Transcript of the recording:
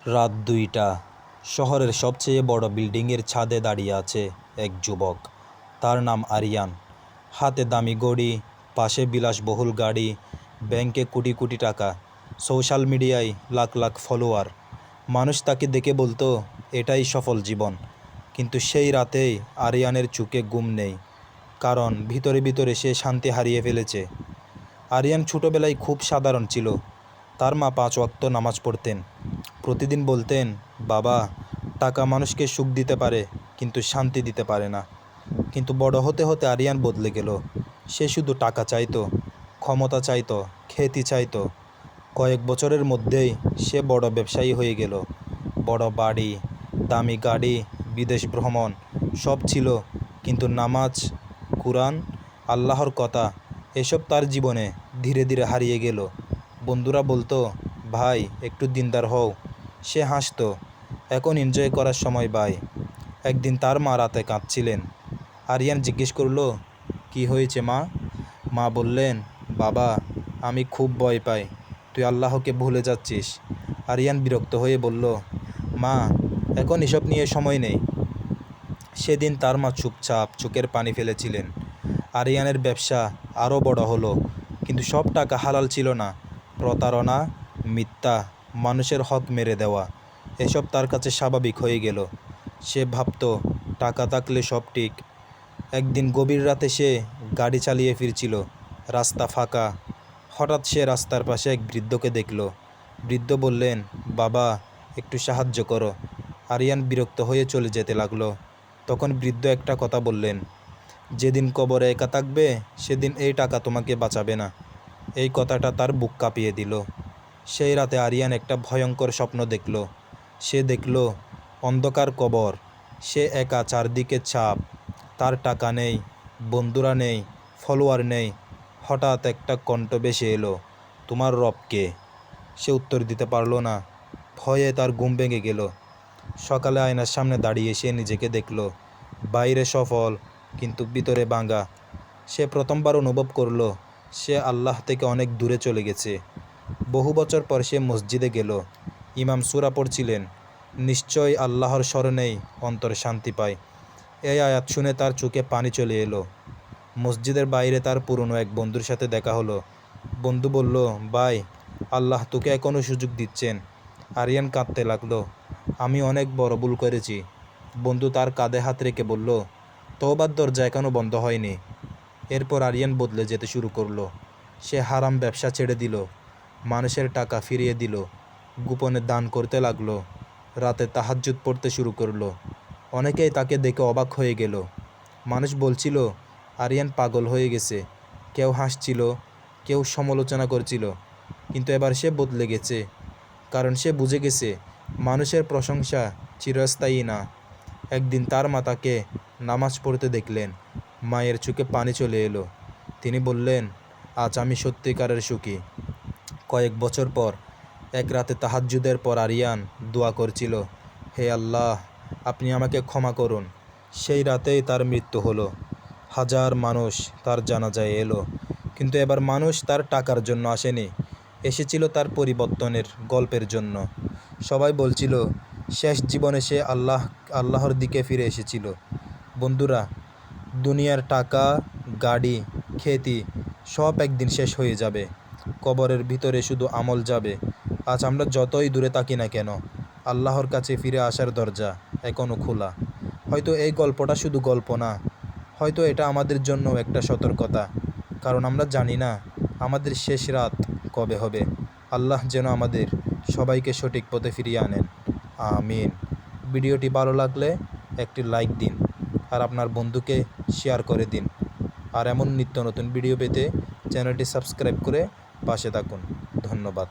রাত ২টা। শহরের সবচেয়ে বড় বিল্ডিংয়ের ছাদে দাঁড়িয়ে আছে এক যুবক। তার নাম আরিয়ান। হাতে দামি ঘড়ি, পাশে বিলাসবহুল গাড়ি, ব্যাংকে কোটি কোটি টাকা, সোশ্যাল মিডিয়ায় লাখ লাখ ফলোয়ার। মানুষ তাকে দেখে বলতো, এটাই সফল জীবন। কিন্তু সেই রাতেই আরিয়ানের চোখে ঘুম নেই, কারণ ভিতরে ভিতরে সে শান্তি হারিয়ে ফেলেছে। আরিয়ান ছোটোবেলায় খুব সাধারণ ছিল। তার মা ৫ ওয়াক্ত নামাজ পড়তেন। প্রতিদিন বলতেন, বাবা, টাকা মানুষকে সুখ দিতে পারে, কিন্তু শান্তি দিতে পারে না। কিন্তু বড় হতে হতে আরিয়ান বদলে গেল। সে শুধু টাকা চাইতো, ক্ষমতা চাইতো, খ্যাতি চাইতো। কয়েক বছরের মধ্যেই সে বড় ব্যবসায়ী হয়ে গেল। বড় বাড়ি, দামি গাড়ি, বিদেশ ভ্রমণ, সব ছিল, কিন্তু নামাজ, কুরআন, আল্লাহর কথা, এসব তার জীবনে ধীরে ধীরে হারিয়ে গেল। বন্ধুরা বলতো, ভাই, একটু দিনদার হও। সে হাসতো, এখন এনজয় করার সময় ভাই। একদিন তার মা রাতে কাঁদছিলেন। আরিয়ান জিজ্ঞেস করলো, কি হয়েছে মা? মা বললেন, বাবা, আমি খুব ভয় পাই, তুই আল্লাহকে ভুলে যাচ্ছিস। আরিয়ান বিরক্ত হয়ে বলল, মা, এখন এসব নিয়ে সময় নেই। সেদিন তার মা চুপচাপ চোখের পানি ফেলেছিলেন। আরিয়ানের ব্যবসা আরও বড় হলো, কিন্তু সব টাকা হালাল ছিল না। প্রতারণা, মিথ্যা, মানুষের হক মেরে দেওয়া, এসব তার কাছে স্বাভাবিক হয়ে গেল। সে ভাবত, টাকা থাকলে সব ঠিক। একদিন গভীর রাতে সে গাড়ি চালিয়ে ফিরছিল। রাস্তা ফাঁকা। হঠাৎ সে রাস্তার পাশে এক বৃদ্ধকে দেখল। বৃদ্ধ বললেন, বাবা, একটু সাহায্য করো। আরিয়ান বিরক্ত হয়ে চলে যেতে লাগলো। তখন বৃদ্ধ একটা কথা বললেন, যেদিন কবরে একা থাকবে, সেদিন এই টাকা তোমাকে বাঁচাবে না। এই কথাটা তার বুক কাঁপিয়ে দিল। সেই রাতে আরিয়ান একটা ভয়ঙ্কর স্বপ্ন দেখল। সে দেখল অন্ধকার কবর। সে একা, চারদিকে চাপ। তার টাকা নেই, বন্ধুরা নেই, ফলোয়ার নেই। হঠাৎ একটা কণ্ঠ ভেসে এলো, তোমার রব কে? সে উত্তর দিতে পারল না। ভয়ে তার ঘুম ভেঙে গেল। সকালে আয়নার সামনে দাঁড়িয়ে সে নিজেকে দেখল। বাইরে সফল, কিন্তু ভিতরে ভাঙা। সে প্রথমবার অনুভব করল সে আল্লাহ থেকে অনেক দূরে চলে গেছে। বহু বছর পর সে মসজিদে গেল। ইমাম সূরা পড়ছিলেন, নিশ্চয় আল্লাহর স্মরণেই অন্তর শান্তি পায়। এই আয়াত শুনে তার চোখে পানি চলে এলো। মসজিদের বাইরে তার পুরনো এক বন্ধুর সাথে দেখা হলো। বন্ধু বলল, ভাই, আল্লাহ তোকে এখনও সুযোগ দিচ্ছেন। আরিয়ান কাঁদতে লাগলো, আমি অনেক বড় ভুল করেছি। বন্ধু তার কাঁধে হাত রেখে বলল, তওবার দরজা এখনও বন্ধ হয়নি। এরপর আরিয়ান বদলে যেতে শুরু করলো। সে হারাম ব্যবসা ছেড়ে দিল, মানুষের টাকা ফিরিয়ে দিল, গোপনে দান করতে লাগলো, রাতে তাহাজ্জুদ পড়তে শুরু করলো। অনেকেই তাকে দেখে অবাক হয়ে গেল। মানুষ বলছিল, আরিয়ান পাগল হয়ে গেছে। কেউ হাসছিল, কেউ সমালোচনা করছিল। কিন্তু এবার সে বদলে গেছে, কারণ সে বুঝে গেছে মানুষের প্রশংসা চিরস্থায়ী না। একদিন তার মা তাকে নামাজ পড়তে দেখলেন। মায়ের চোখে পানি চলে এলো। তিনি বললেন, আজ আমি সত্যিকারের সুখী। কয়েক বছর পর এক রাতে তাহাজ্জুদের পর আরিয়ান দোয়া করছিল, হে আল্লাহ, আপনি আমাকে ক্ষমা করুন। সেই রাতেই তার মৃত্যু হলো। হাজার মানুষ তার জানাজায় এলো, কিন্তু এবার মানুষ তার টাকার জন্য আসেনি, এসেছিল তার পরিবর্তনের গল্পের জন্য। সবাই বলছিল, শেষ জীবনে সে আল্লাহর দিকে ফিরে এসেছিল। বন্ধুরা, দুনিয়ার টাকা, গাড়ি, খ্যাতি, সব একদিন শেষ হয়ে যাবে। কবরের ভিতরে শুধু আমল যাবে। আজ আমরা যতই দূরে থাকি না কেন, আল্লাহর কাছে ফিরে আসার দরজা এখনও খোলা। হয়তো এই গল্পটা শুধু গল্প না, হয়তো এটা আমাদের জন্য একটা সতর্কতা, কারণ আমরা জানি না আমাদের শেষ রাত কবে হবে। আল্লাহ যেন আমাদের সবাইকে সঠিক পথে ফিরিয়ে আনেন। আমিন। ভিডিওটি ভালো লাগলে একটি লাইক দিন, আর আপনার বন্ধুকে শেয়ার করে দিন। আর এমন নিত্য নতুন ভিডিও পেতে চ্যানেলটি সাবস্ক্রাইব করে পাশে থাকুন। ধন্যবাদ।